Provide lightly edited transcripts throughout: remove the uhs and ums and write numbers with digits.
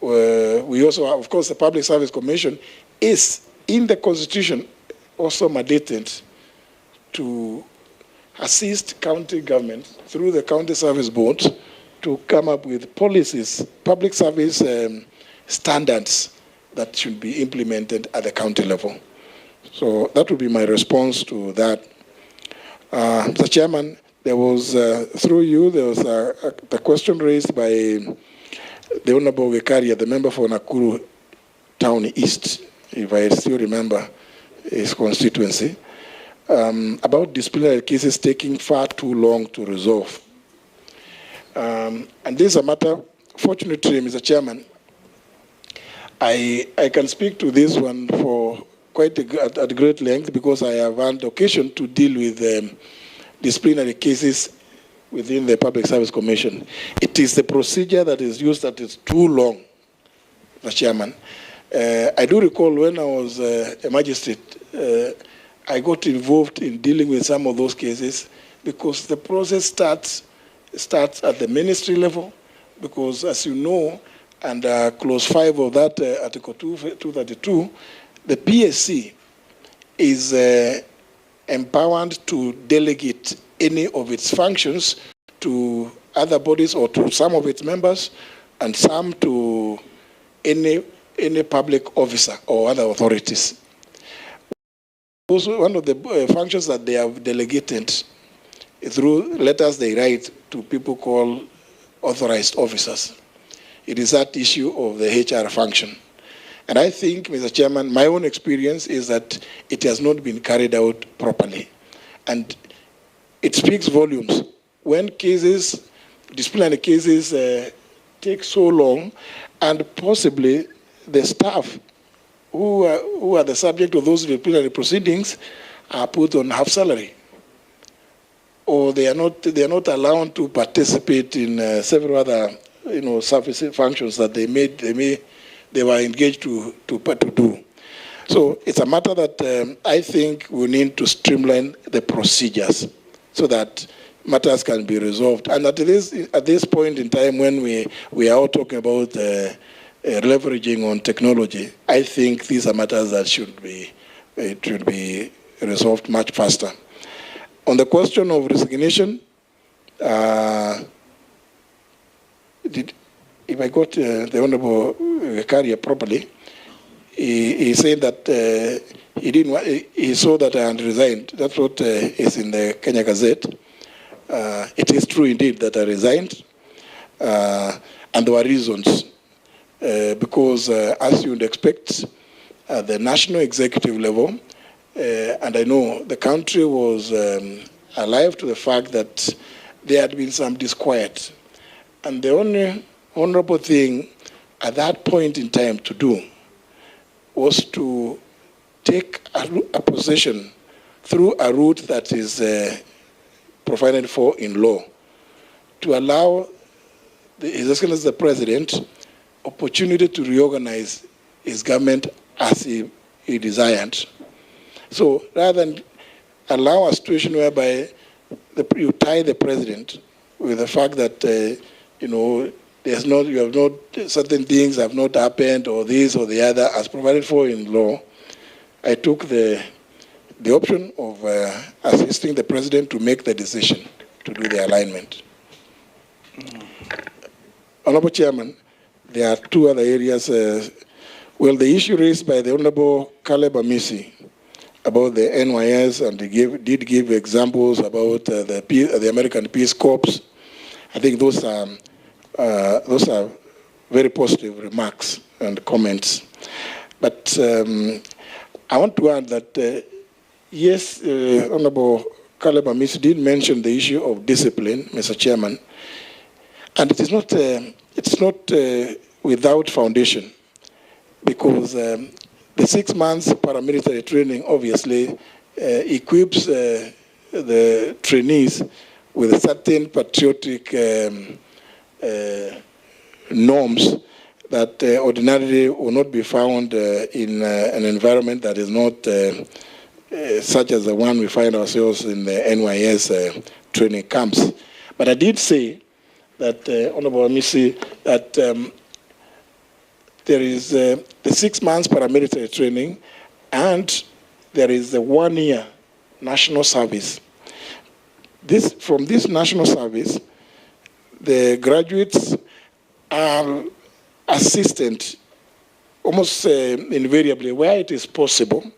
we also have, of course, the Public Service Commission is in the Constitution also mandated to assist county governments through the County Service Board to come up with policies, public service standards that should be implemented at the county level. So that would be my response to that. Mr. Chairman, there was, through you, there was the question raised by the Honorable Vikaria, the member for Nakuru Town East, if I still remember his constituency, about disciplinary cases taking far too long to resolve. And this is a matter, fortunately, Mr. Chairman, I can speak to this one for quite at great length because I have had occasion to deal with disciplinary cases within the Public Service Commission. It is the procedure that is used that is too long, Mr. Chairman. I do recall when I was a magistrate, I got involved in dealing with some of those cases because the process starts at the ministry level, because as you know, under clause 5 of that Article 232, the PSC is empowered to delegate any of its functions to other bodies or to some of its members, and some to any public officer or other authorities. Also, one of the functions that they have delegated through letters they write to people called authorized officers. It is that issue of the HR function. And I think, Mr. Chairman, my own experience is that it has not been carried out properly. And it speaks volumes. When cases, disciplinary cases, take so long, and possibly the staff who are the subject of those disciplinary proceedings are put on half salary, or they are not allowed to participate in several other service functions that they were engaged to do. So it's a matter that I think we need to streamline the procedures so that matters can be resolved. And at this point in time, when we are all talking about leveraging on technology, I think these are matters that should be resolved much faster. On the question of resignation, if I got the Honorable Vikaria properly, he said that he saw that I had resigned. That's what is in the Kenya Gazette. It is true indeed that I resigned, and there were reasons. Because as you would expect, at the national executive level, and I know the country was alive to the fact that there had been some disquiet. And the only honorable thing at that point in time to do was to take a position through a route that is provided for in law, to allow His Excellency the President opportunity to reorganize his government as he desired. So rather than allow a situation whereby you tie the president with the fact that certain things have not happened, or this or the other as provided for in law, I took the option of assisting the president to make the decision to do the alignment. Honorable Chairman, there are two other areas. Well, the issue raised by the Honorable Caleb Amisi about the NYS, and he did give examples about the American Peace Corps. I think those are very positive remarks and comments. But I want to add that, yes, Honorable Caleb Amisi did mention the issue of discipline, Mr. Chairman, and it is not, it's not without foundation, because the 6 months paramilitary training obviously equips the trainees with certain patriotic norms that ordinarily will not be found in an environment that is not such as the one we find ourselves in the NYS training camps. But I did say that, Honorable Amisi, that there is the 6 months paramilitary training, and there is the 1 year national service. From this national service, the graduates are assisted almost invariably, where it is possible,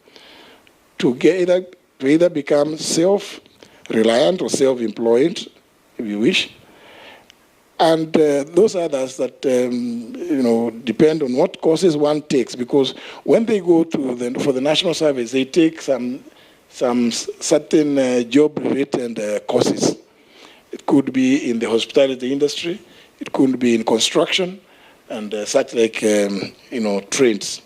to either become self-reliant or self-employed, if you wish. And those others that depend on what courses one takes, because when they go for the national service, they take some certain job-related courses. It could be in the hospitality industry, it could be in construction, and such like trades.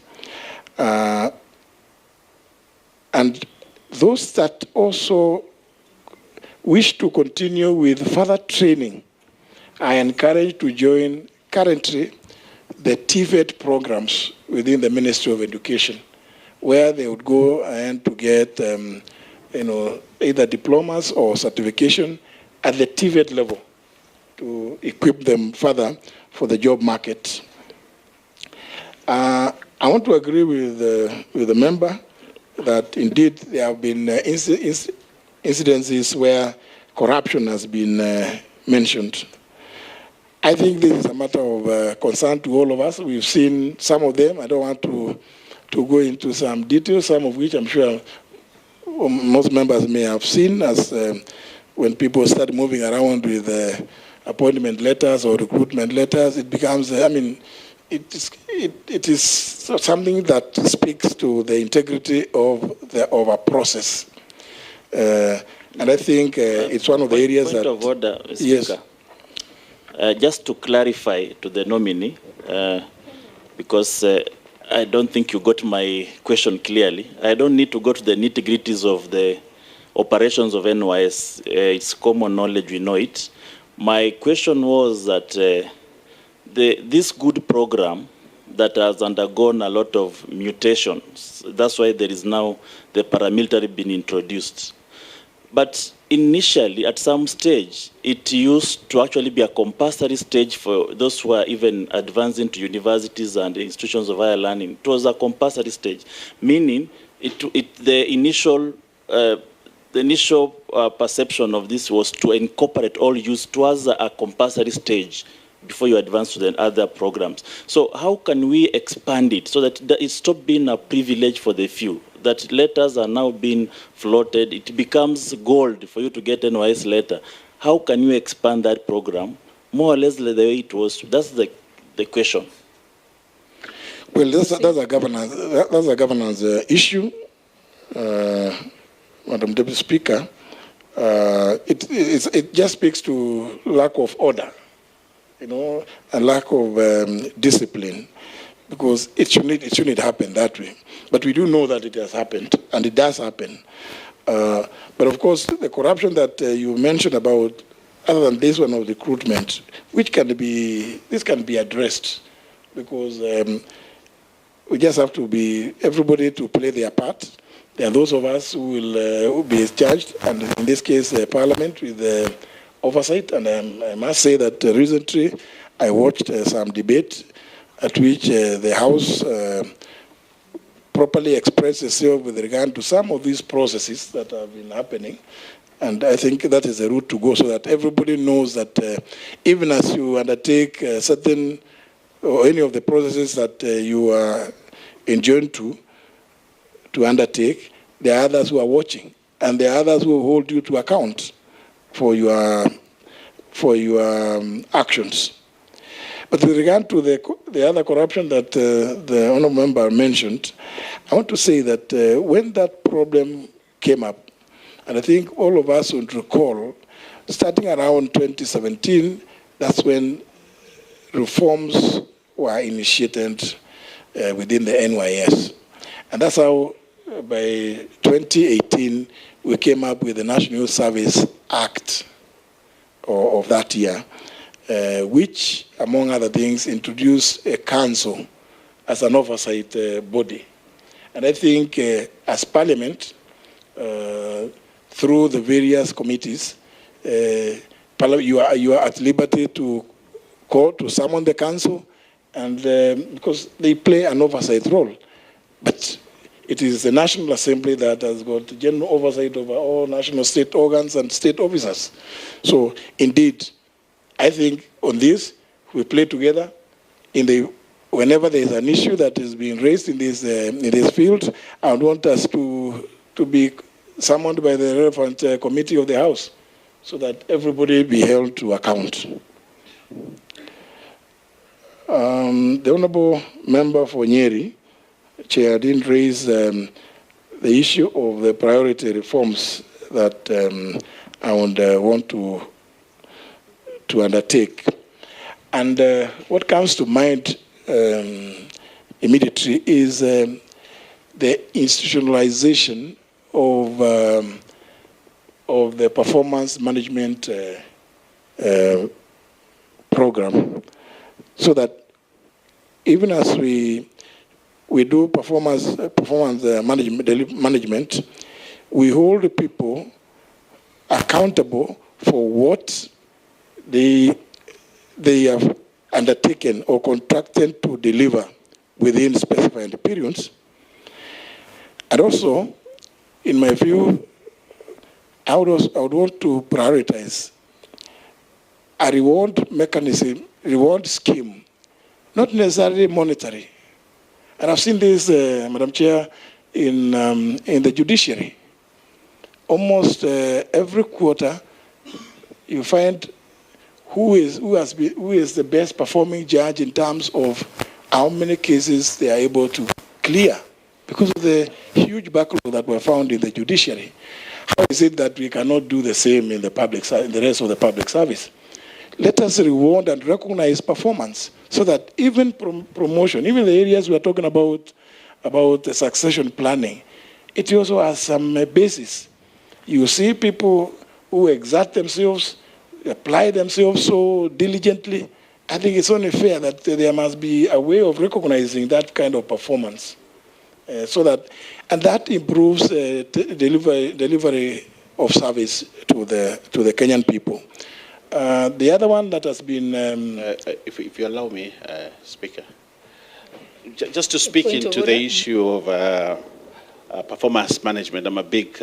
And those that also wish to continue with further training are encouraged to join currently the TVET programs within the Ministry of Education, where they would go and to get either diplomas or certification at the TVET level to equip them further for the job market. I want to agree with the member that indeed there have been incidences where corruption has been mentioned. I think this is a matter of concern to all of us. We've seen some of them. I don't want to go into some details, some of which I'm sure most members may have seen, as when people start moving around with appointment letters or recruitment letters, it becomes, it is something that speaks to the integrity of a process. And I think it's one of the areas that... Point of order, Speaker. Yes. Just to clarify to the nominee, because I don't think you got my question clearly. I don't need to go to the nitty-gritties of the operations of NYS. It's common knowledge, we know it. My question was that this good program that has undergone a lot of mutations, that's why there is now the paramilitary being introduced. But initially, at some stage, it used to actually be a compulsory stage for those who are even advancing to universities and institutions of higher learning. It was a compulsory stage, meaning the initial perception of this was to incorporate all youth towards a compulsory stage before you advance to the other programs. So how can we expand it so that it stops being a privilege for the few? That letters are now being floated, it becomes gold for you to get an NYS letter. How can you expand that program more or less the way it was? That's the question. Well, that's a governance issue, Madam Deputy Speaker. It just speaks to lack of order, and lack of discipline. Because it shouldn't happen that way. But we do know that it has happened, and it does happen. But of course, the corruption that you mentioned about, other than this one of recruitment, this can be addressed, because we just have to everybody to play their part. There are those of us who will be charged, and in this case, Parliament with oversight. And I must say that recently I watched some debate at which the House properly expressed itself with regard to some of these processes that have been happening. And I think that is the route to go, so that everybody knows that even as you undertake certain or any of the processes that you are enjoined to undertake, there are others who are watching, and there are others who hold you to account for your actions. But with regard to the other corruption that the honourable member mentioned, I want to say that when that problem came up, and I think all of us would recall, starting around 2017, that's when reforms were initiated within the NYS. And that's how, by 2018, we came up with the National Youth Service Act of that year, which, among other things, introduced a council as an oversight body. And I think as Parliament, through the various committees, you are at liberty to call to summon the council and because they play an oversight role. But it is the National Assembly that has got general oversight over all national state organs and state officers. So indeed, I think on this, we play together whenever there is an issue that is being raised in this field. I want us to be summoned by the relevant committee of the House so that everybody be held to account. The Honourable Member for Nyeri, Chair, didn't raise the issue of the priority reforms that I would want to undertake. And what comes to mind immediately is the institutionalization of the performance management program, so that even as we do performance management, we hold people accountable for what they have undertaken or contracted to deliver within specified periods. And also, in my view, I would want to prioritize a reward mechanism, reward scheme, not necessarily monetary. And I've seen this, Madam Chair, in the judiciary. Almost every quarter, you find who is the best performing judge in terms of how many cases they are able to clear, because of the huge backlog that were found in the judiciary. How is it that we cannot do the same in the rest of the public service? Let us reward and recognize performance, so that even promotion, even the areas we are talking about the succession planning, it also has some basis. You see people who exert themselves, apply themselves so diligently. I think it's only fair that there must be a way of recognizing that kind of performance, so that improves delivery of service to the Kenyan people. The other one that has been... if you allow me, Speaker, just to speak into the issue of performance management. I'm a big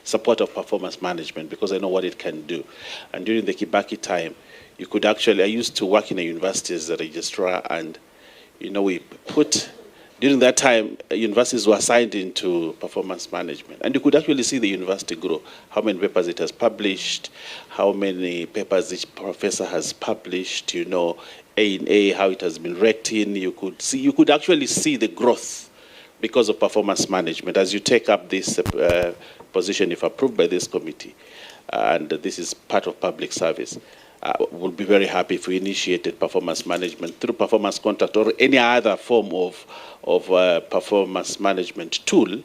supporter of performance management because I know what it can do. And during the Kibaki time, you could actually... I used to work in a university as a registrar, and, we put... During that time, universities were assigned into performance management, and you could actually see the university grow, how many papers it has published, how many papers each professor has published, A in A, how it has been ranked in. You could actually see the growth because of performance management as you take up this position, if approved by this committee, and this is part of public service. We'll be very happy if we initiated performance management through performance contract or any other form of performance management tool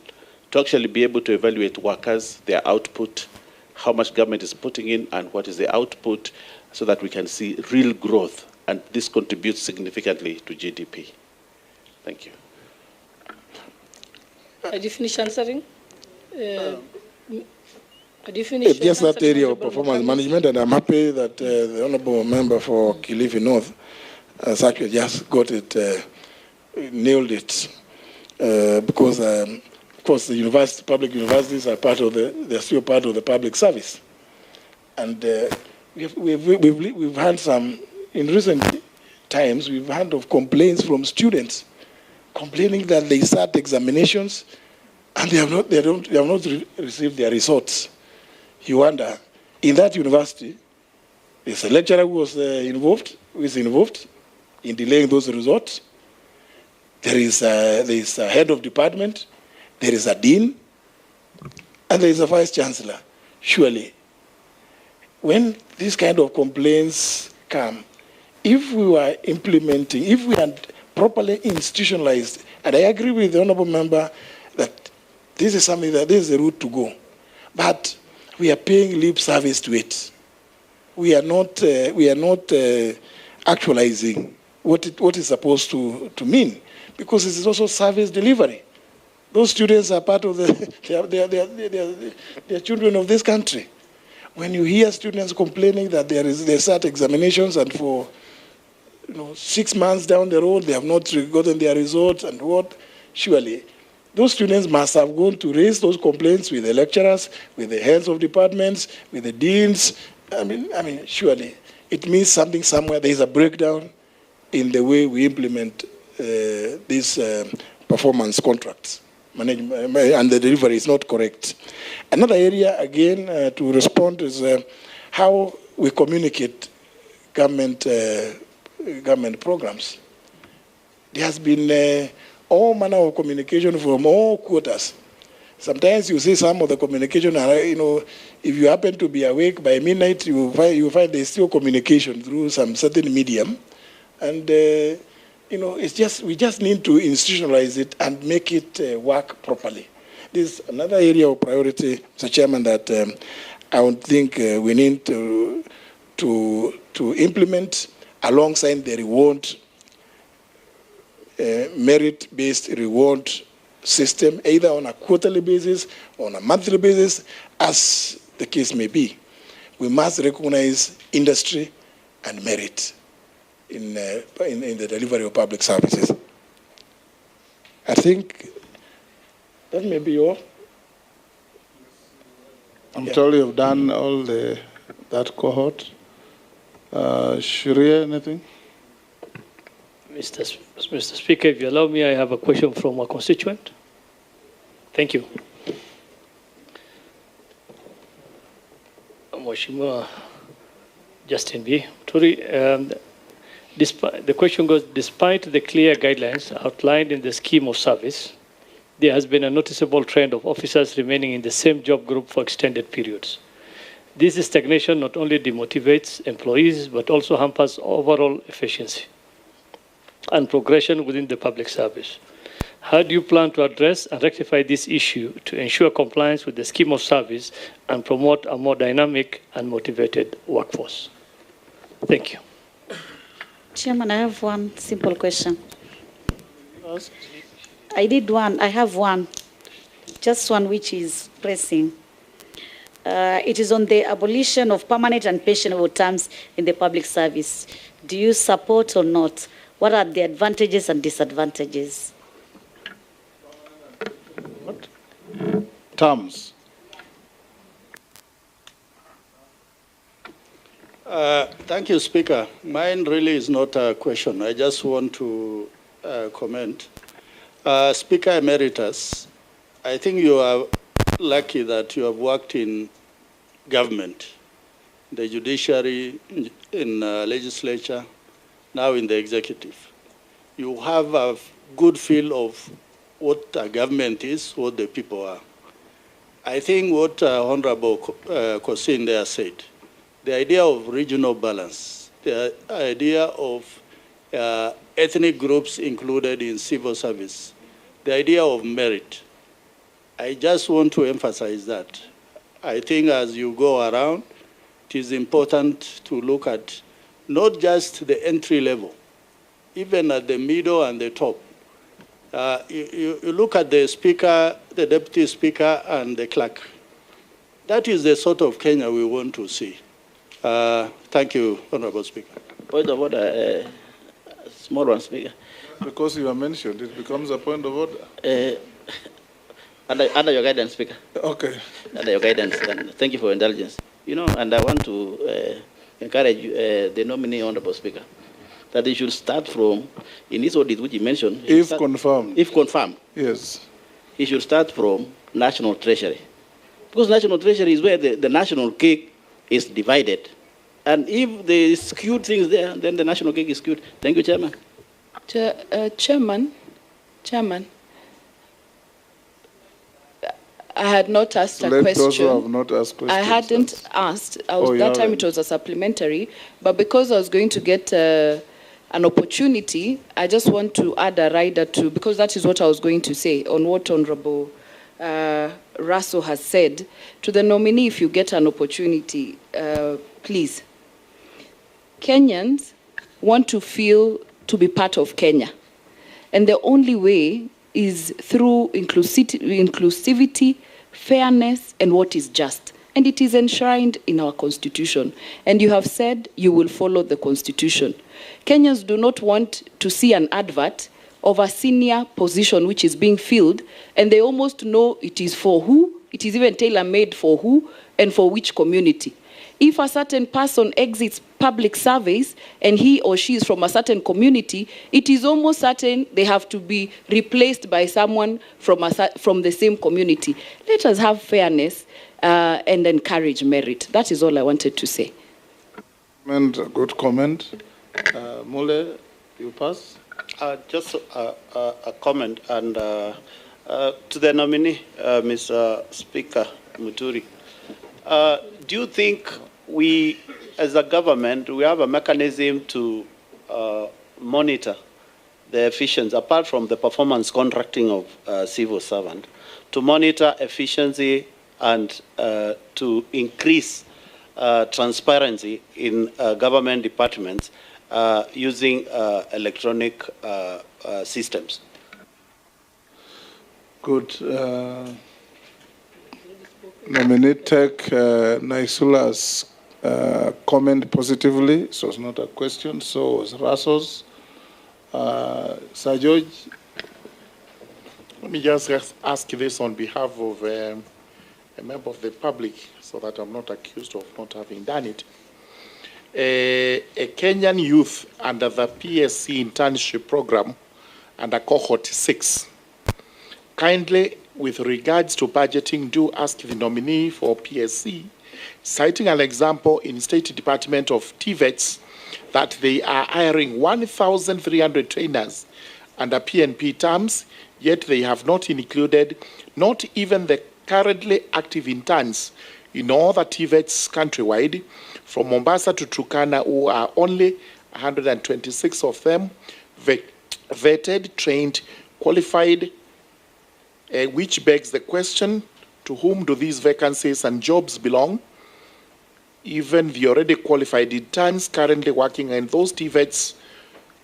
to actually be able to evaluate workers, their output, how much government is putting in and what is the output, so that we can see real growth, and this contributes significantly to GDP. Thank you. Did you finish answering? It's just that area of performance management, and I'm happy that the Honourable Member for Kilifi North has actually just got it, nailed it, because, of course, the public universities are they're still part of the public service. And we've had some, in recent times, we've had of complaints from students complaining that they start examinations and they have not received their results. You wonder, in that university, there's a lecturer who is involved in delaying those results. There is a head of department, there is a dean, and there is a vice chancellor. Surely, when these kind of complaints come, if we were implementing, if we had properly institutionalized, and I agree with the Honourable Member that this is something that this is the route to go, but we are paying lip service to it. We are not actualizing what it's supposed to mean, because it is also service delivery. Those students are part of they're children of this country. When you hear students complaining that they start examinations and for 6 months down the road, they have not gotten their results and what? Surely, those students must have gone to raise those complaints with the lecturers, with the heads of departments, with the deans. I mean, surely, it means something somewhere. There is a breakdown in the way we implement these performance contracts. Management, and the delivery is not correct. Another area, again, to respond is how we communicate government programs. There has been all manner of communication from all quarters. Sometimes you see some of the communication, if you happen to be awake by midnight, you find there's still communication through some certain medium. And it's just, we just need to institutionalize it and make it work properly. This is another area of priority, Mr. Chairman, that I would think we need to implement alongside the reward, merit-based reward system, either on a quarterly basis or on a monthly basis, as the case may be. We must recognize industry and merit in the delivery of public services. I think that may be all. I'm told you've done all that cohort. Sharia, anything? Mr. Speaker, if you allow me, I have a question from a constituent. Thank you. Mheshimiwa Justin B. Muturi, the question goes, despite the clear guidelines outlined in the scheme of service, there has been a noticeable trend of officers remaining in the same job group for extended periods. This stagnation not only demotivates employees, but also hampers overall efficiency and progression within the public service. How do you plan to address and rectify this issue to ensure compliance with the scheme of service and promote a more dynamic and motivated workforce? Thank you. Chairman, I have one simple question. I have one, just one which is pressing. It is on the abolition of permanent and pensionable terms in the public service. Do you support or not? What are the advantages and disadvantages? What? Terms. Thank you, Speaker. Mine really is not a question. I just want to comment. Speaker Emeritus, I think you are lucky that you have worked in government, the judiciary, in legislature, now in the executive. You have a good feel of what a government is, what the people are. I think what Honorable Kosin there said, the idea of regional balance, the idea of ethnic groups included in civil service, the idea of merit. I just want to emphasize that. I think as you go around, it is important to look at not just the entry level, even at the middle and the top. You look at the speaker, the deputy speaker, and the clerk. That is the sort of Kenya we want to see. Thank you, Honorable Speaker. Point of order, small one, Speaker. Because you are mentioned, it becomes a point of order. Under your guidance, Speaker. Okay. Under your guidance, and thank you for indulgence. And I want to encourage the nominee, Honorable Speaker, that he should start from, in his audit which he mentioned. If confirmed. If confirmed. Yes. He should start from National Treasury. Because National Treasury is where the national cake is divided. And if there is skewed things there, then the national cake is skewed. Thank you, Chairman. Chairman, I had not asked a Let question. those who have not asked questions. I hadn't asked. That time it was a supplementary. But because I was going to get an opportunity, I just want to add a rider to, because that is what I was going to say on what Honorable Russell has said. To the nominee, if you get an opportunity, please. Kenyans want to feel to be part of Kenya. And the only way is through inclusivity, fairness, and what is just. and it is enshrined in our constitution. And you have said you will follow the constitution. Kenyans do not want to see an advert of a senior position which is being filled, and they almost know it is for who, it is even tailor-made for who, and for which community. If a certain person exits public service and he or she is from a certain community, it is almost certain they have to be replaced by someone from the same community. Let us have fairness and encourage merit. That is all I wanted to say. Good comment. Mule, you pass? Just a comment, and to the nominee, Mr. Speaker Muturi. Do you think we, as a government, we have a mechanism to monitor the efficiency, apart from the performance contracting of civil servant, to monitor efficiency and to increase transparency in government departments using electronic systems? Good. Nominee take Naisula's comment positively, so it's not a question, so was Rassos. Sir George? Let me just ask this on behalf of a member of the public, so that I'm not accused of not having done it. A Kenyan youth under the PSC internship program under cohort 6, kindly, with regards to budgeting, do ask the nominee for PSC, citing an example in State Department of TVETs, that they are hiring 1,300 trainers under PNP terms, yet they have not included not even the currently active interns in all the TVETs countrywide, from Mombasa to Turkana, who are only 126 of them, vetted, trained, qualified, which begs the question, to whom do these vacancies and jobs belong? Even the already qualified interns currently working in those TVETs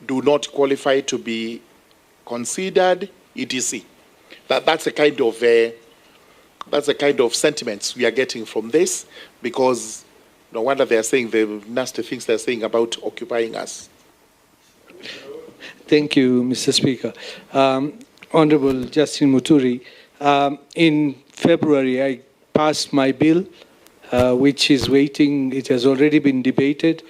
do not qualify to be considered etc. That's the kind of sentiments we are getting from this, because no wonder they are saying the nasty things they're saying about occupying us. Thank you, Mr. Speaker. Honorable Justin Muturi, in February I passed my bill, which is waiting. It has already been debated.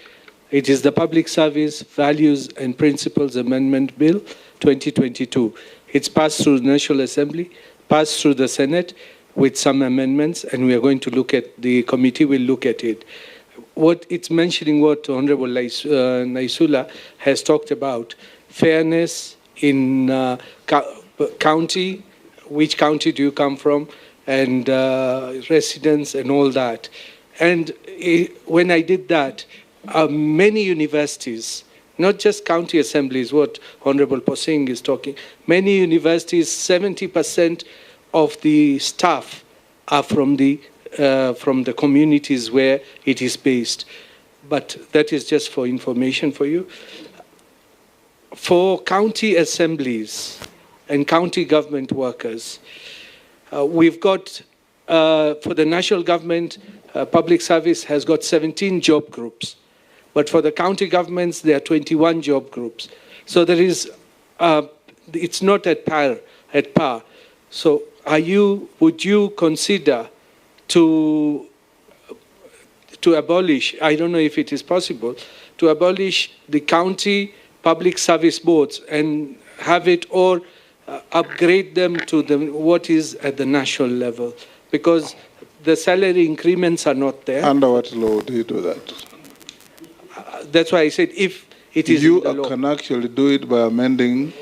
It is the Public Service Values and Principles Amendment Bill 2022. It's passed through the National Assembly, passed through the Senate with some amendments, and we are going to look at, the committee will look at it. What it's mentioning, what Honorable Naisula has talked about, fairness in county, which county do you come from, and residents and all that. And when I did that, many universities, not just county assemblies, what Honorable Posing is talking, many universities, 70% of the staff are from the communities where it is based. But that is just for information for you. For county assemblies and county government workers, we've got, for the national government, public service has got 17 job groups. But for the county governments, there are 21 job groups. So there is, it's not at par. So would you consider to abolish, I don't know if it is possible, to abolish the county public service boards and have it all upgrade them to what is at the national level? Because the salary increments are not there. Under what law do you do that? That's why I said if it is you in the law. can actually do it by amending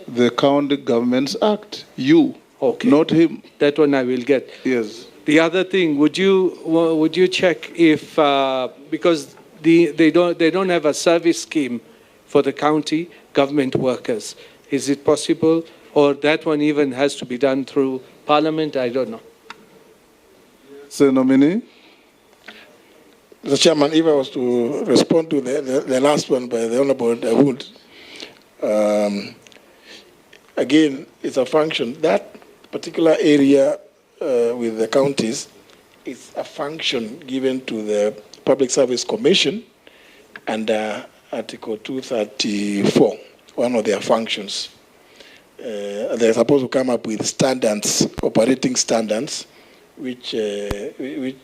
the County Governments Act. You, okay, not him. That one I will get. Yes. The other thing, would you check if because they don't have a service scheme for the county government workers? Is it possible, or that one even has to be done through Parliament? I don't know. So, nominee. Mr. Chairman, if I was to respond to the last one by the Honorable, I would. Again, it's a function. That particular area with the counties is a function given to the Public Service Commission under Article 234, one of their functions. They're supposed to come up with standards, operating standards, which and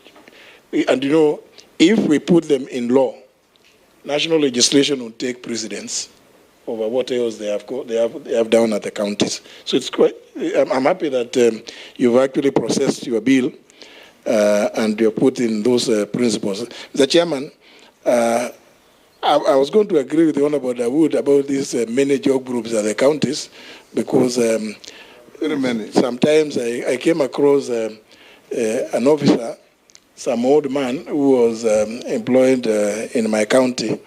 you know, if we put them in law, national legislation will take precedence over what else they have down at the counties. So it's quite. I'm happy that you've actually processed your bill and you're putting those principles. Mr. Chairman, I was going to agree with the Honorable Dawood about these many job groups at the counties, because sometimes I came across an officer, some old man who was employed in my county,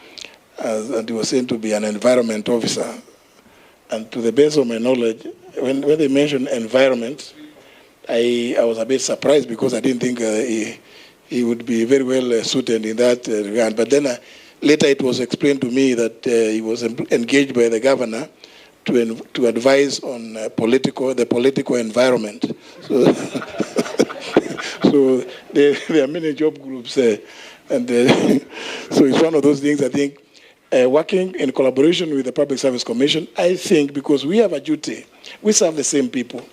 and he was said to be an environment officer. And to the best of my knowledge, when they mentioned environment, I was a bit surprised, because I didn't think he would be very well suited in that regard. But then later it was explained to me that he was engaged by the governor to advise on the political environment. So, so there are many job groups, and so it's one of those things. I think working in collaboration with the Public Service Commission, I think, because we have a duty, we serve the same people.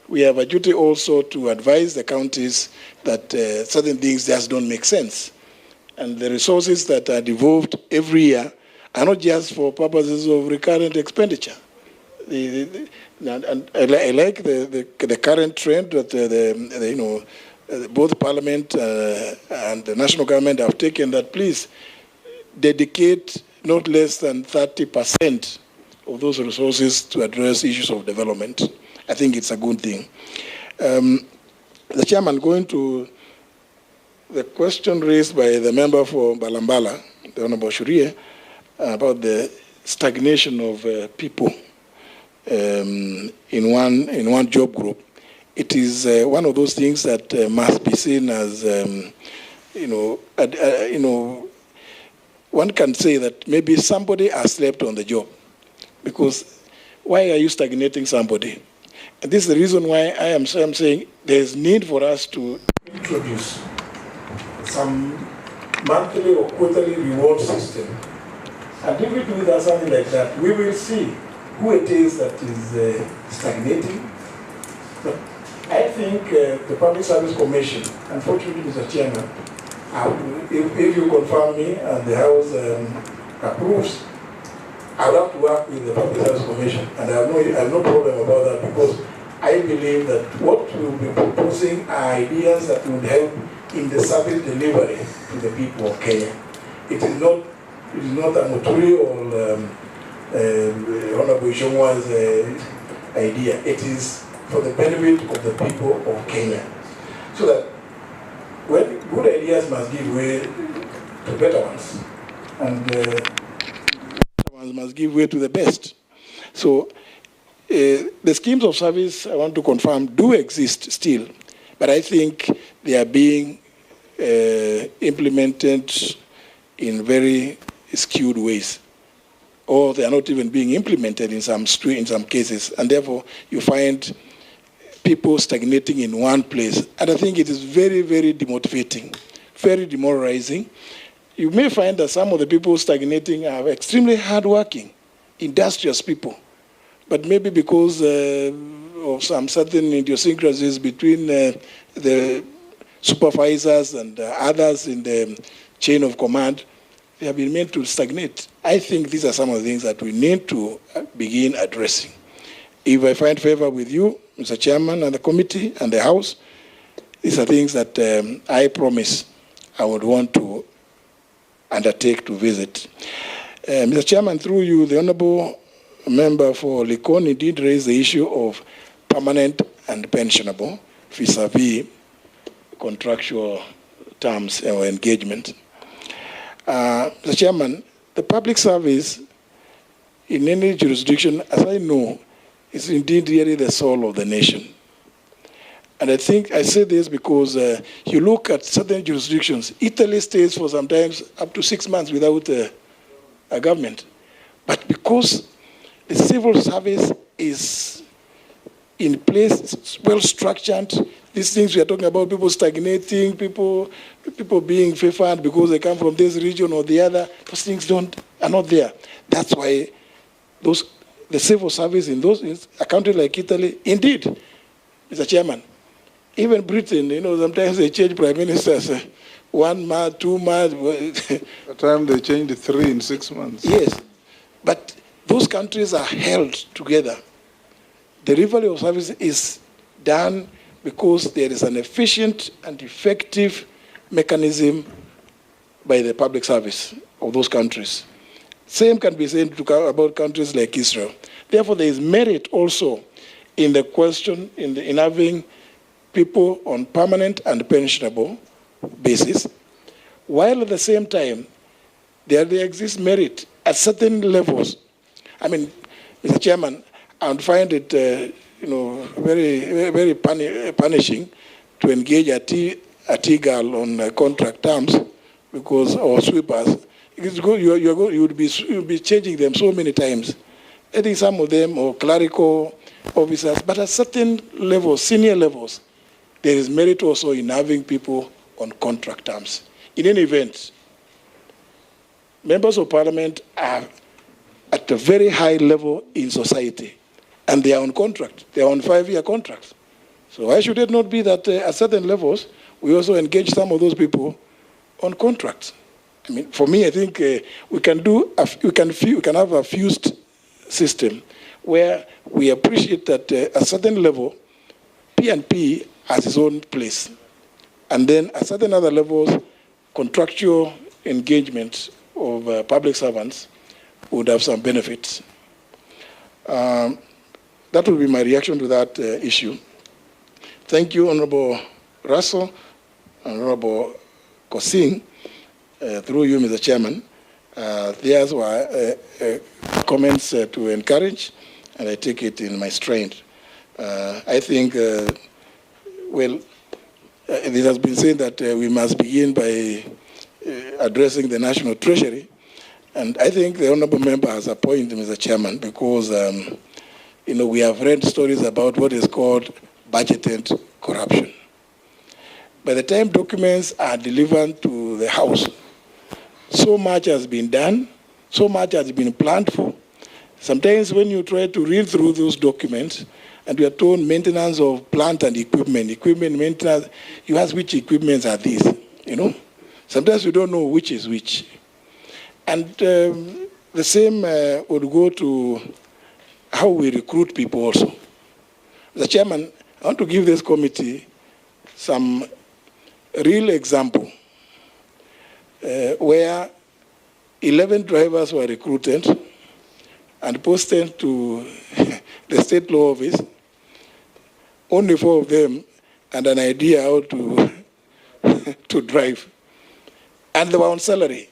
We have a duty also to advise the counties that certain things just don't make sense. And the resources that are devolved every year are not just for purposes of recurrent expenditure. And I like the current trend that both Parliament and the national government have taken, that please dedicate not less than 30% of those resources to address issues of development. I think it's a good thing. The Chairman, going to the question raised by the member for Balambala, the Honorable Shurie, about the stagnation of people in one job group. It is one of those things that must be seen as, one can say that maybe somebody has slept on the job, because why are you stagnating somebody? And this is the reason why I'm saying there's need for us to introduce some monthly or quarterly reward system. And if we do that, something like that, we will see who it is that is stagnating. But I think the Public Service Commission, unfortunately, Mr. Chairman, if you confirm me and the House approves, I will have to work with the Public Service Commission, and I have no problem about that, because I believe that what we will be proposing are ideas that will help in the service delivery to the people of Kenya. It is not a Muturi or Honorable Ishongwa's idea. It is for the benefit of the people of Kenya. So that when good ideas must give way to better ones, and better ones must give way to the best. So the schemes of service, I want to confirm, do exist still, but I think they are being implemented in very skewed ways, or they are not even being implemented in some cases, and therefore you find people stagnating in one place. And I think it is very, very demotivating, very demoralizing. You may find that some of the people stagnating are extremely hardworking, industrious people, but maybe because of some certain idiosyncrasies between the supervisors and others in the chain of command, they have been made to stagnate. I think these are some of the things that we need to begin addressing. If I find favor with you, Mr. Chairman, and the committee and the House, these are things that I promise I would want to undertake to visit. Mr. Chairman, through you, the Honorable Member for Likoni did raise the issue of permanent and pensionable vis-a-vis contractual terms or engagement. Mr. Chairman, the public service in any jurisdiction, as I know, is indeed really the soul of the nation. And I think I say this because you look at certain jurisdictions, Italy stays for sometimes up to 6 months without a government. But because the civil service is in place, well structured. These things we are talking about, people stagnating, people being favored because they come from this region or the other, those things are not there. That's why the civil service in a country like Italy, indeed, Mr. Chairman, even Britain, sometimes they change prime ministers 1 month, 2 months. The time they changed 3 in 6 months. Yes, but those countries are held together. The delivery of service is done because there is an efficient and effective mechanism by the public service of those countries. Same can be said about countries like Israel. Therefore, there is merit also in the question in having people on permanent and pensionable basis, while at the same time, there exists merit at certain levels. I mean, Mr. Chairman, I would find it, very, very punishing to engage a tea girl on contract terms or sweepers. You would be changing them so many times. I think some of them are clerical officers, but at certain levels, senior levels, there is merit also in having people on contract terms. In any event, members of parliament are at a very high level in society, and they are on contract. They are on 5-year contracts. So why should it not be that at certain levels, we also engage some of those people on contracts? I mean, for me, I think we can have a fused system where we appreciate that at a certain level, P&P has its own place. And then at certain other levels, contractual engagement of public servants would have some benefits. That would be my reaction to that issue. Thank you, Honorable Russell, Honorable Kosing, through you, Mr. Chairman. These were comments to encourage, and I take it in my strength. I think, it has been said that we must begin by addressing the National Treasury. And I think the Honorable Member has a point, Mr. Chairman, because we have read stories about what is called budgeted corruption. By the time documents are delivered to the House, so much has been done, so much has been planned for. Sometimes when you try to read through those documents, and we are told maintenance of plant and equipment maintenance, you ask which equipments are these, Sometimes we don't know which is which. And the same would go to how we recruit people also. Mr. Chairman, I want to give this committee some real example where 11 drivers were recruited and posted to the state law office. Only 4 of them had an idea how to drive. And they were on salary.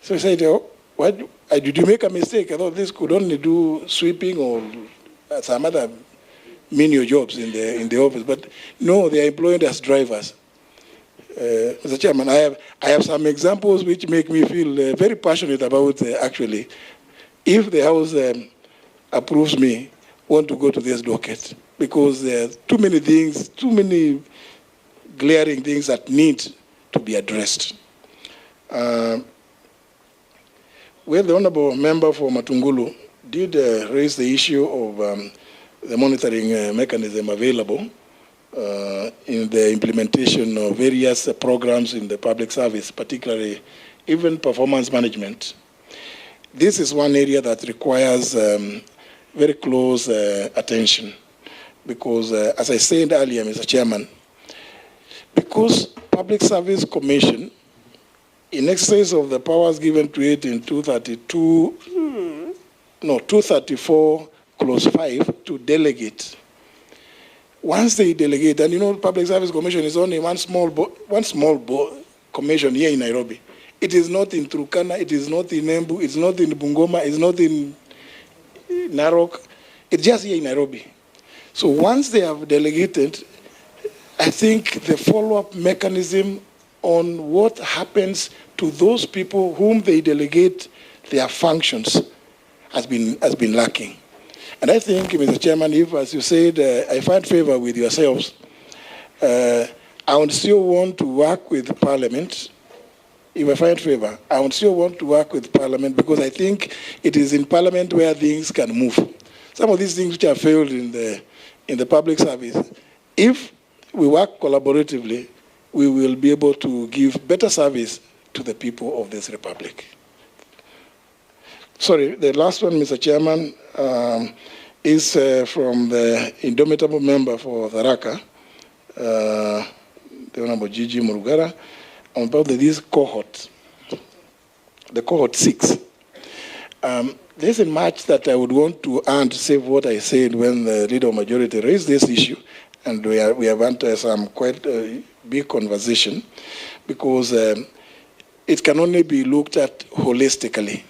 So I said, did you make a mistake? I thought this could only do sweeping or some other menial jobs in the office. But no, they are employed as drivers. Mr. Chairman, I have some examples which make me feel very passionate about actually, if the House approves me, want to go to this docket, because there are too many things, too many glaring things that need to be addressed. The Honourable Member for Matungulu did raise the issue of the monitoring mechanism available in the implementation of various programs in the public service, particularly even performance management. This is one area that requires very close attention because, as I said earlier, Mr. Chairman, because Public Service Commission, in exercise of the powers given to it in 234 clause 5 to delegate. Once they delegate, and Public Service Commission is only one small commission here in Nairobi. It is not in Turkana, it is not in Embu, it's not in Bungoma, it's not in Narok. It's just here in Nairobi. So once they have delegated, I think the follow-up mechanism on what happens to those people whom they delegate their functions has been lacking. And I think, Mr. Chairman, if, as you said, I find favor with yourselves, I would still want to work with Parliament. If I find favor, I would still want to work with Parliament because I think it is in Parliament where things can move. Some of these things which have failed in the public service, if we work collaboratively, we will be able to give better service to the people of this republic. Sorry, the last one, Mr. Chairman, is from the indomitable member for Tharaka, the Honorable Gigi Murugara, about this cohort, the cohort 6. There isn't much that I would want to add, save what I said when the Leader of Majority raised this issue, and we have had some quite big conversation, because it can only be looked at holistically.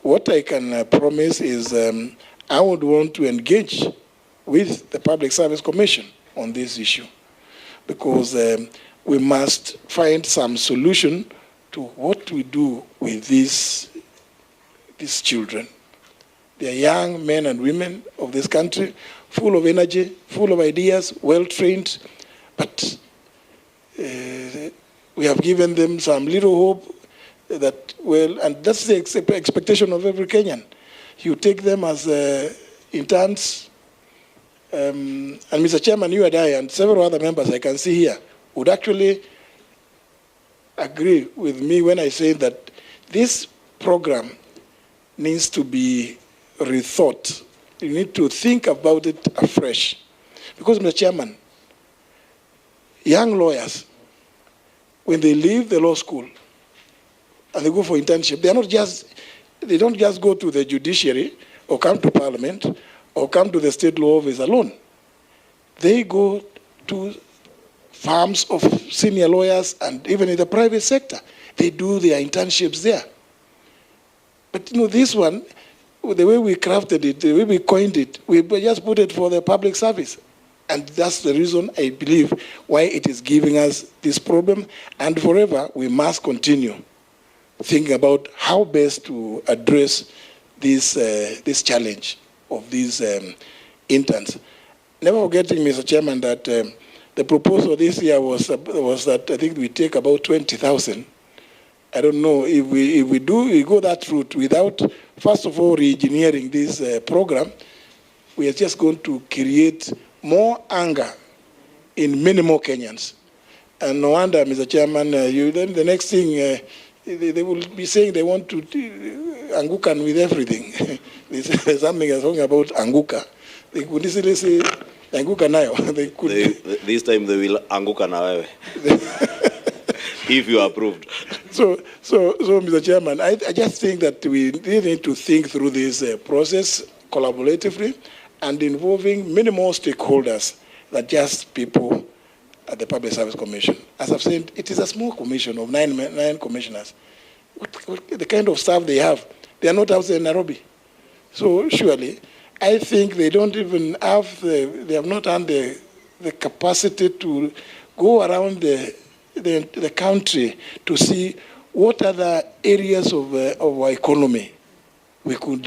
What I can promise is I would want to engage with the Public Service Commission on this issue, because we must find some solution to what we do with these children. They are young men and women of this country, full of energy, full of ideas, well-trained, but we have given them some little hope that, well, and that's the expectation of every Kenyan. You take them as interns, and Mr. Chairman, you and I and several other members I can see here would actually agree with me when I say that this program needs to be rethought. You need to think about it afresh. Because, Mr. Chairman, young lawyers, when they leave the law school and they go for internship, they don't just go to the judiciary or come to Parliament or come to the state law office alone. They go to firms of senior lawyers, and even in the private sector, they do their internships there. But this one, the way we crafted it, the way we coined it, we just put it for the public service. And that's the reason, I believe, why it is giving us this problem. And forever, we must continue thinking about how best to address this challenge of these interns. Never forgetting, Mr. Chairman, that the proposal this year was that I think we take about 20,000. I don't know if we go that route without, first of all, re-engineering this program. We are just going to create more anger in many more Kenyans. And no wonder, Mr. Chairman, then the next thing, they will be saying they want to angukan with everything. There's something I'm talking about anguka. They could easily say anguka nayo. This time they will anguka na wewe. If you approved. So, Mr. Chairman, I just think that we really need to think through this process collaboratively and involving many more stakeholders than just people at the Public Service Commission. As I've said, it is a small commission of nine commissioners. What the kind of staff they have, they are not outside Nairobi. So surely, I think they don't even have they have not had the capacity to go around the country to see what other areas of our economy we could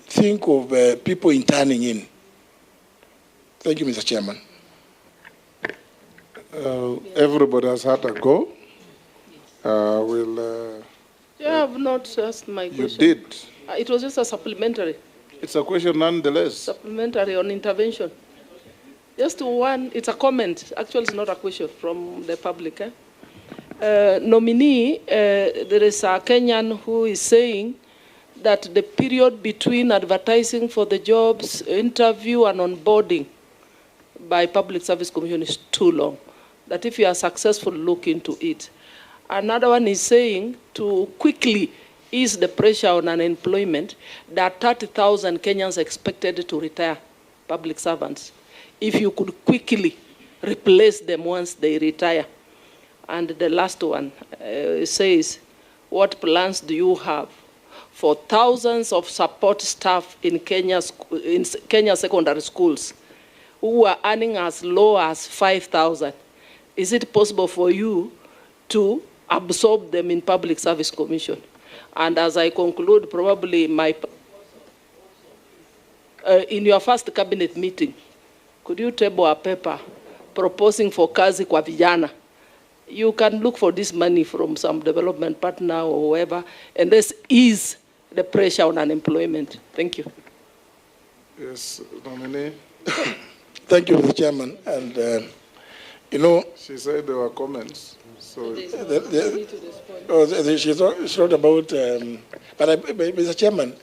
think of people interning in. Thank you, Mr. Chairman. Everybody has had a go. You have not asked my question. You did. It was just a supplementary. It's a question nonetheless. Supplementary on intervention. Just one, it's a comment. Actually, it's not a question from the public. Nominee, there is a Kenyan who is saying that the period between advertising for the jobs, interview, and onboarding by Public Service Commission is too long. That if you are successful, look into it. Another one is saying to quickly ease the pressure on unemployment, that 30,000 Kenyans expected to retire, public servants. If you could quickly replace them once they retire. And the last one says, what plans do you have for thousands of support staff in Kenya secondary schools who are earning as low as 5,000? Is it possible for you to absorb them in Public Service Commission? And as I conclude, probably my in your first cabinet meeting, could you table a paper proposing for kazi kwa vijana? You can look for this money from some development partner or whoever, and let's ease the pressure on unemployment. Thank you. Yes, Nominee. Thank you, Mr. Chairman. And, you know... She said there were comments. So she talked about... Mr. Chairman,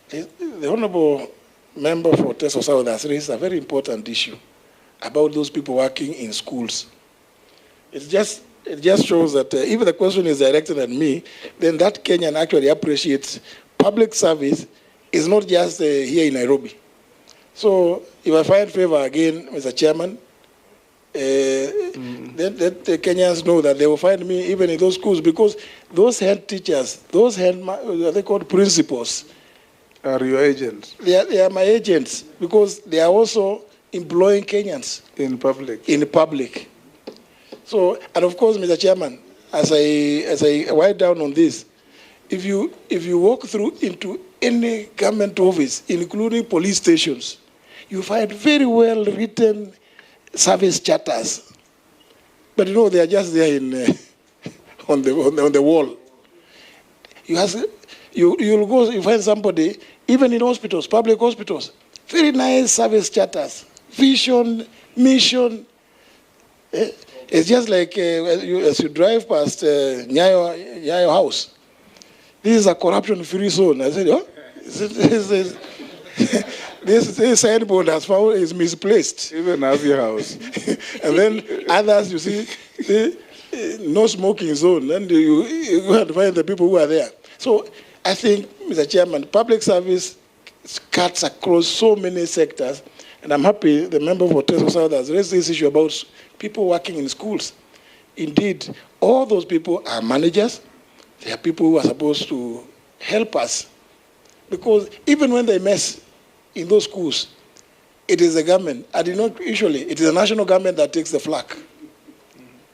the Honorable Member for Teso South has raised a very important issue about those people working in schools. It just shows that if the question is directed at me, then that Kenyan actually appreciates public service is not just here in Nairobi. So if I find favor again, Mr. Chairman, then the Kenyans know that they will find me even in those schools, because those head teachers, those they called principals, are your agents? They are my agents, because they are also employing Kenyans. In public? In public. So, and of course, Mr. Chairman, as I write down on this, if you walk through into any government office, including police stations, you find very well written service charters. But you know, they are just there in on the wall. You'll go, you find somebody, even in hospitals, public hospitals, very nice service charters, vision, mission. It's just like as you drive past Nyayo House. This is a corruption-free zone. I said, oh, this signboard is misplaced. Even Avia House. And then others, you see, no smoking zone. And you have to find the people who are there. So I think, Mr. Chairman, public service cuts across so many sectors. And I'm happy the member for Teso South has raised this issue about people working in schools. Indeed, all those people are managers. They are people who are supposed to help us. Because even when they mess in those schools, it is the government. And usually, it is the national government that takes the flak.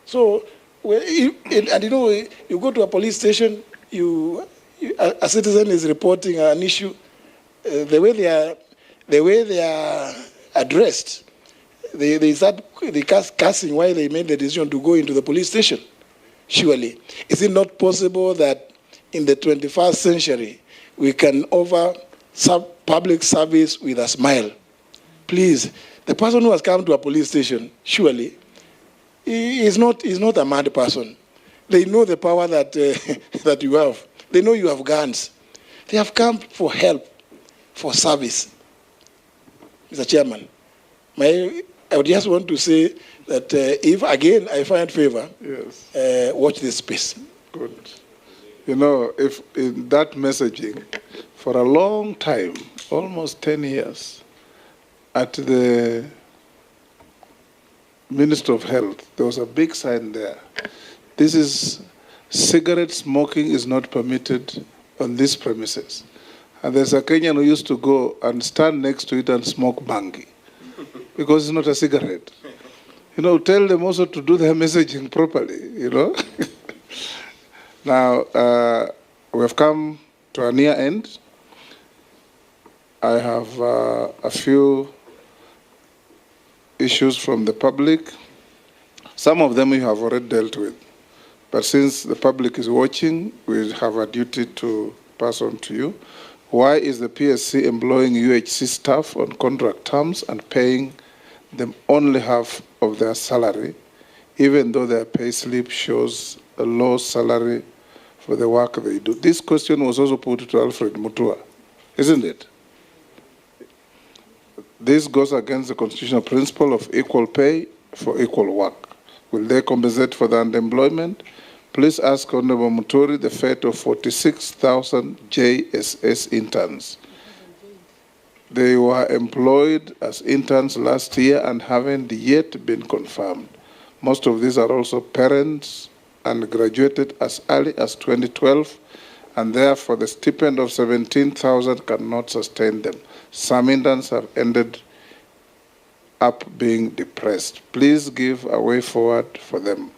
So, and you know, you go to a police station, a citizen is reporting an issue, the way they are addressed, they start cussing why they made the decision to go into the police station. Surely, is it not possible that in the 21st century we can offer public service with a smile? Please, the person who has come to a police station, surely, he is not a mad person. They know the power that that you have. They know you have guns. They have come for help, for service. Mr. Chairman, I would just want to say that if, again, I find favor, yes, watch this space. Good. You know, if in that messaging, for a long time, almost 10 years, at the Ministry of Health, there was a big sign there. This is, cigarette smoking is not permitted on these premises. And there's a Kenyan who used to go and stand next to it and smoke bangi, because it's not a cigarette. You know, tell them also to do their messaging properly, you know. Now, we have come to a near end. I have a few issues from the public. Some of them we have already dealt with. But since the public is watching, we have a duty to pass on to you. Why is the PSC employing UHC staff on contract terms and paying them only half of their salary, even though their pay slip shows a low salary for the work they do? This question was also put to Alfred Mutua, isn't it? This goes against the constitutional principle of equal pay for equal work. Will they compensate for the underemployment? Please ask Honorable Muturi the fate of 46,000 JSS interns. They were employed as interns last year and haven't yet been confirmed. Most of these are also parents and graduated as early as 2012, and therefore the stipend of 17,000 cannot sustain them. Some interns have ended up being depressed. Please give a way forward for them.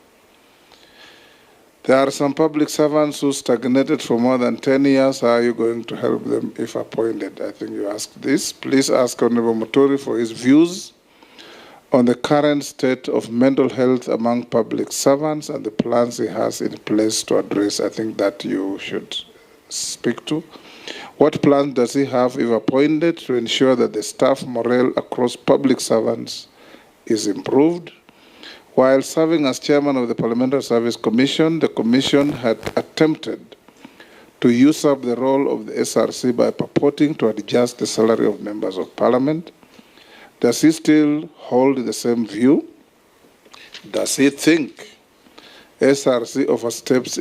There are some public servants who stagnated for more than 10 years. How are you going to help them if appointed? I think you asked this. Please ask Honorable Muturi for his views on the current state of mental health among public servants and the plans he has in place to address. I think that you should speak to. What plans does he have, if appointed, to ensure that the staff morale across public servants is improved? While serving as chairman of the Parliamentary Service Commission, the Commission had attempted to usurp the role of the SRC by purporting to adjust the salary of members of Parliament. Does he still hold the same view? Does he think SRC oversteps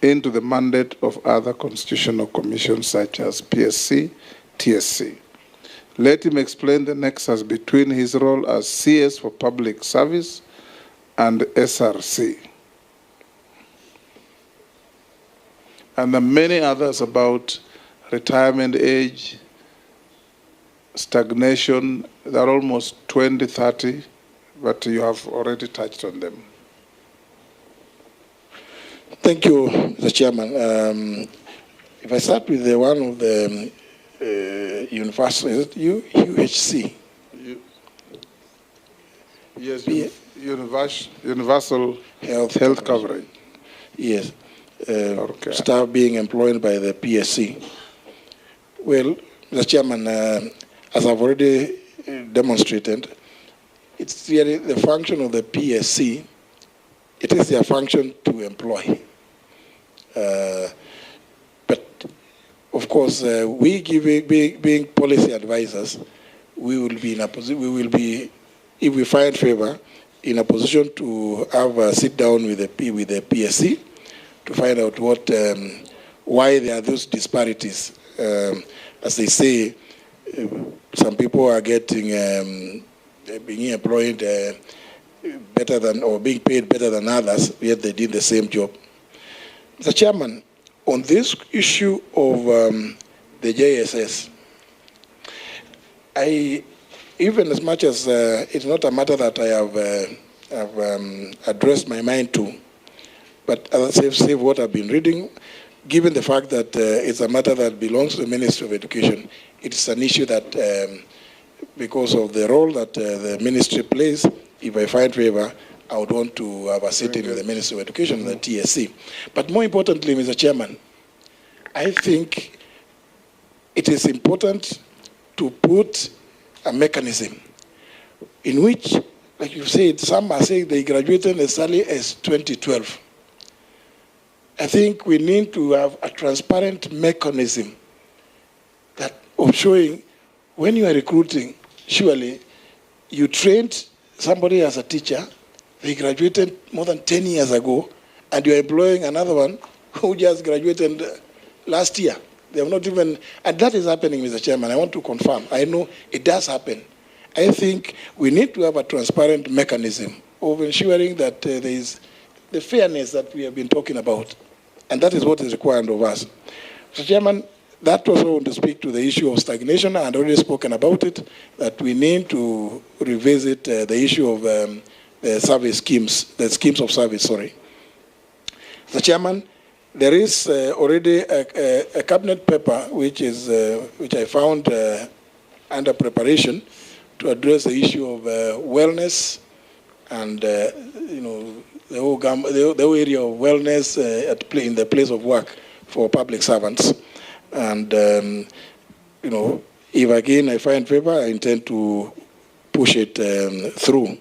into the mandate of other constitutional commissions such as PSC, TSC? Let him explain the nexus between his role as CS for Public Service and SRC. And there are many others about retirement age, stagnation. There are almost 20, 30, but you have already touched on them. Thank you, Mr. Chairman. If I start with the one of the universal, is it UHC? Yes, universal health coverage. Yes, okay. Staff being employed by the PSC. Well, Mr. Chairman, as I've already demonstrated, it's really the function of the PSC. It is their function to employ. But of course, we being policy advisors, we will be in a position. We will be, if we find favor, in a position to have a sit down with the PSC to find out what, why there are those disparities. As they say, some people are getting being employed better than, or being paid better than others, yet they did the same job. Mr. Chairman, on this issue of the JSS, even as much as it's not a matter that I have addressed my mind to, but as I say what I've been reading, given the fact that it's a matter that belongs to the Ministry of Education, it's an issue that, because of the role that the ministry plays, if I find favor, I would want to have a sitting with the Ministry of Education and the TSC. But more importantly, Mr. Chairman, I think it is important to put a mechanism in which, like you said, some are saying they graduated as early as 2012. I think we need to have a transparent mechanism that of showing when you are recruiting, surely you trained somebody as a teacher, they graduated more than 10 years ago, and you're employing another one who just graduated last year. They have not even, and that is happening, Mr. Chairman. I want to confirm. I know it does happen. I think we need to have a transparent mechanism of ensuring that there is the fairness that we have been talking about, and that is what is required of us. Mr. Chairman, that was all to speak to the issue of stagnation. I had already spoken about it, that we need to revisit the issue of the service schemes, the schemes of service, sorry. Mr. Chairman, there is already a cabinet paper which I found under preparation to address the issue of wellness and the whole area of wellness in the place of work for public servants. And if again I find favor, I intend to push it through.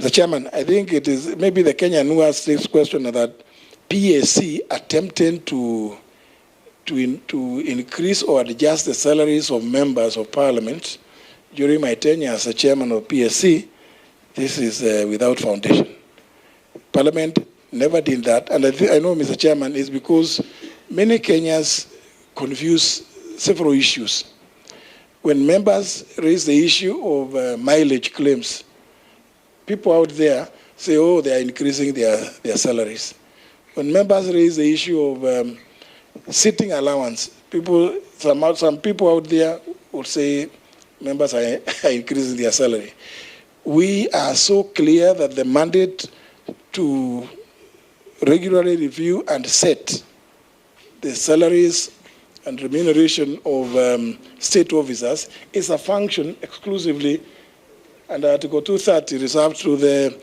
Mr. Chairman, I think it is maybe the Kenyan who asked this question that PSC attempting to increase or adjust the salaries of members of parliament during my tenure as a chairman of PSC, this is without foundation. Parliament never did that, and I know, Mr. Chairman, is because many Kenyans confuse several issues. When members raise the issue of mileage claims, people out there say, oh, they are increasing their salaries. When members raise the issue of sitting allowance, some people out there will say members are increasing their salary. We are so clear that the mandate to regularly review and set the salaries and remuneration of state officers is a function exclusively under Article 230 reserved to the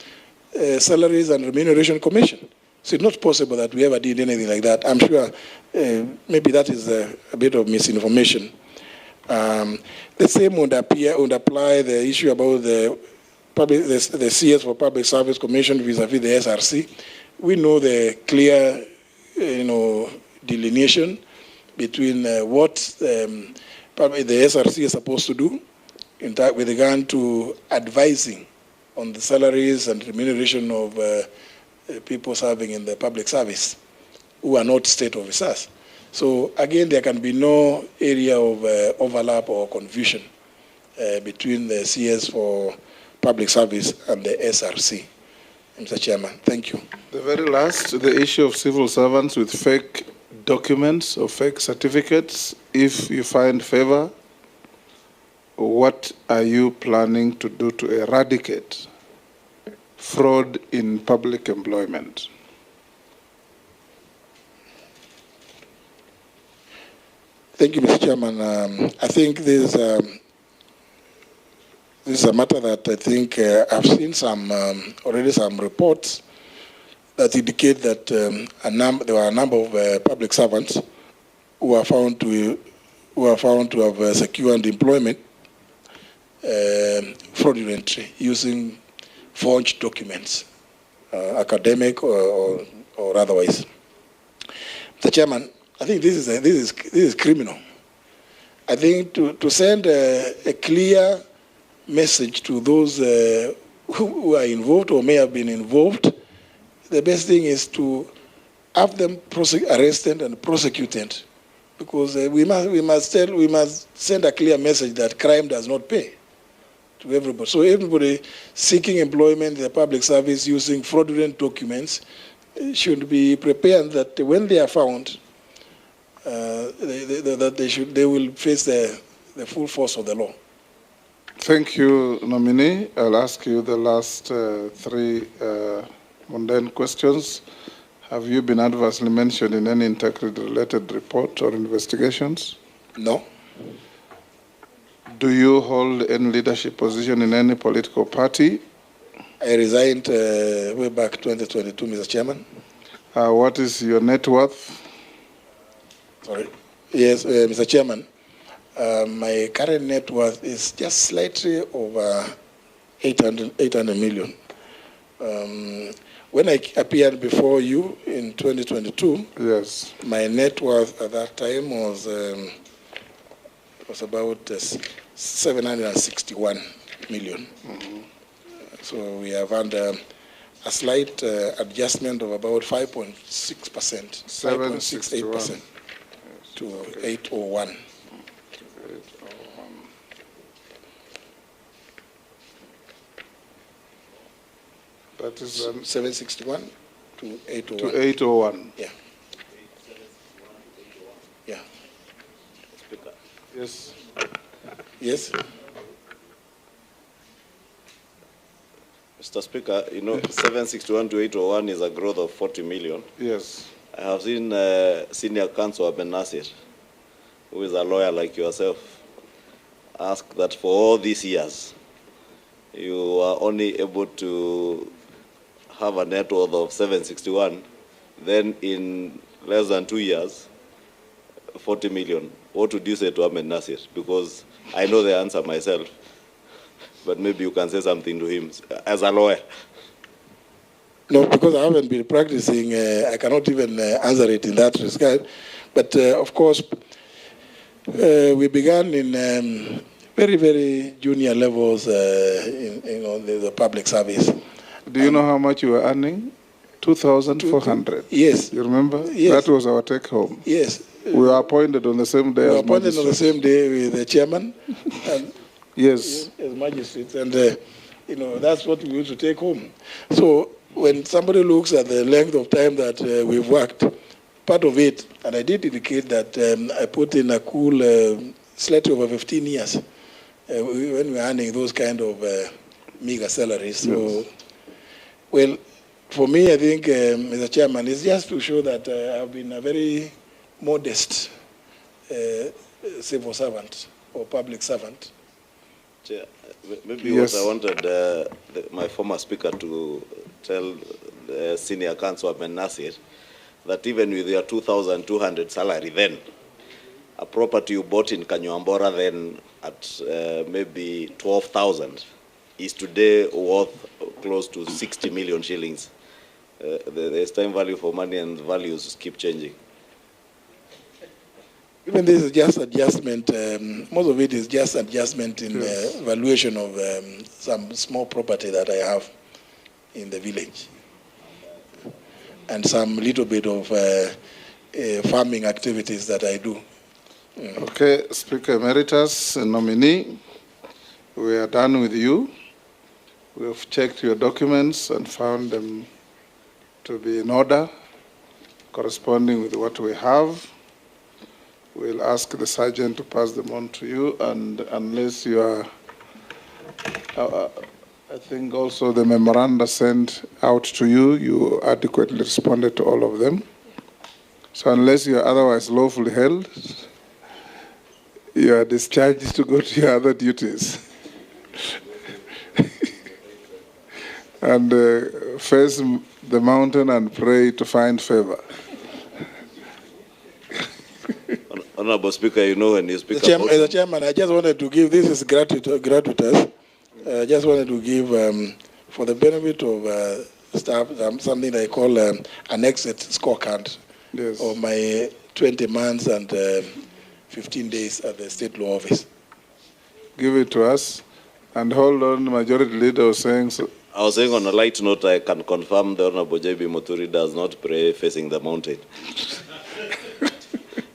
Salaries and Remuneration Commission. So it's not possible that we ever did anything like that. I'm sure maybe that is a bit of misinformation. The same would apply the issue about the CS for Public Service Commission vis-a-vis the SRC. We know the clear, delineation between what the SRC is supposed to do with regard to advising on the salaries and remuneration of people serving in the public service who are not state officers. So again, there can be no area of overlap or confusion between the CS for public service and the SRC. Mr. Chairman, thank you. The very last, the issue of civil servants with fake documents or fake certificates. If you find favor, what are you planning to do to eradicate fraud in public employment? Thank you, Mr. Chairman. I think this is a matter that I think I've seen already some reports that indicate that there were a number of public servants who are found to have secured employment fraudulently using forged documents, academic or otherwise. Mr. Chairman, I think this is criminal. I think to send a clear message to those who are involved or may have been involved, the best thing is to have them arrested and prosecuted, because we must send a clear message that crime does not pay to everybody. So everybody seeking employment in the public service using fraudulent documents should be prepared that when they are found, they will face the full force of the law. Thank you, Nominee. I'll ask you the last three mundane questions. Have you been adversely mentioned in any integrity-related report or investigations? No. Do you hold any leadership position in any political party? I resigned way back 2022, Mr. Chairman. What is your net worth? Sorry. Yes, Mr. Chairman. My current net worth is just slightly over 800 million. When I appeared before you in 2022, yes, my net worth at that time was about 761 million. Mm-hmm. So we have had a slight adjustment of about 5.6%, 5.68% to 801. That is 761 to 801. To 801. Yeah. Yeah. Yes. Yes. Mr. Speaker, 761 to 801 is a growth of 40 million. Yes. I have seen Senior Counsel Aben Nasir, who is a lawyer like yourself, ask that for all these years, you are only able to have a net worth of 761, then in less than 2 years, 40 million. What would you say to Aben Nasir? Because I know the answer myself, but maybe you can say something to him as a lawyer. No, because I haven't been practicing, I cannot even answer it in that regard. But of course, we began in very, very junior levels in the public service. Do you know how much you were earning? 2,400. Yes. You remember? Yes. That was our take home. Yes. We were appointed on the same day. We were as appointed on the same day with the chairman. And yes. As magistrates, and that's what we used to take home. So when somebody looks at the length of time that we've worked, part of it, and I did indicate that I put in a cool slightly over 15 years when we're earning those kind of meager salaries. So, well, For me, I think, Mr. Chairman, it's just to show that I've been a very modest civil servant or public servant. Chair, maybe Yes. what I wanted my former speaker to tell the senior councilman Nasir, that even with your 2,200 salary then, a property you bought in Kanyuambora then at maybe 12,000 is today worth close to 60 million shillings. There's time value for money and values keep changing. Even this is just adjustment. Most of it is just adjustment in valuation of some small property that I have in the village, and some little bit of farming activities that I do. Okay, Speaker Emeritus, Nominee, we are done with you. We have checked your documents and found them to be in order, corresponding with what we have. We'll ask the sergeant to pass them on to you, and unless you are, I think also the memoranda sent out to you, you adequately responded to all of them. So unless you are otherwise lawfully held, you are discharged to go to your other duties. And face the mountain and pray to find favor. Honorable Speaker, you know when you speak The Chairman, I just wanted to give, this is gratuitous. I just wanted to give, for the benefit of staff, something I call an exit scorecard of my 20 months and 15 days at the State Law Office. Give it to us. And hold on, Majority Leader was saying so. I was saying on a light note, I can confirm the Honorable J.B. Muturi does not pray facing the mountain.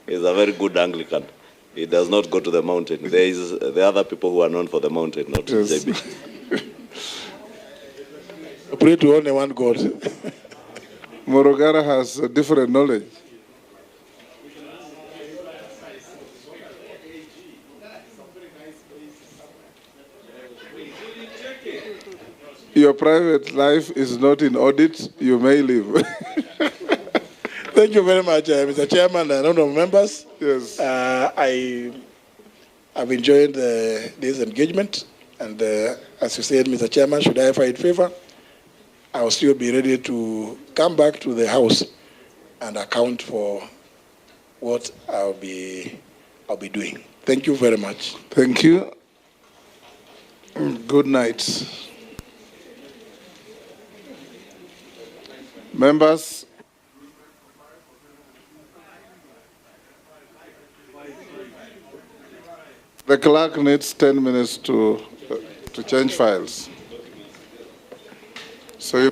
He's a very good Anglican. He does not go to the mountain. There are other people who are known for the mountain, not J.B. I pray to only one God. Morogara has a different knowledge. Your private life is not in audit. You may leave. Thank you very much, Mr. Chairman and honorable members. Yes. I've enjoyed this engagement, and as you said, Mr. Chairman, should I find favor, I'll still be ready to come back to the House and account for what I'll be doing. Thank you very much. Thank you. Good night. Members, the clerk needs 10 minutes to change files. So you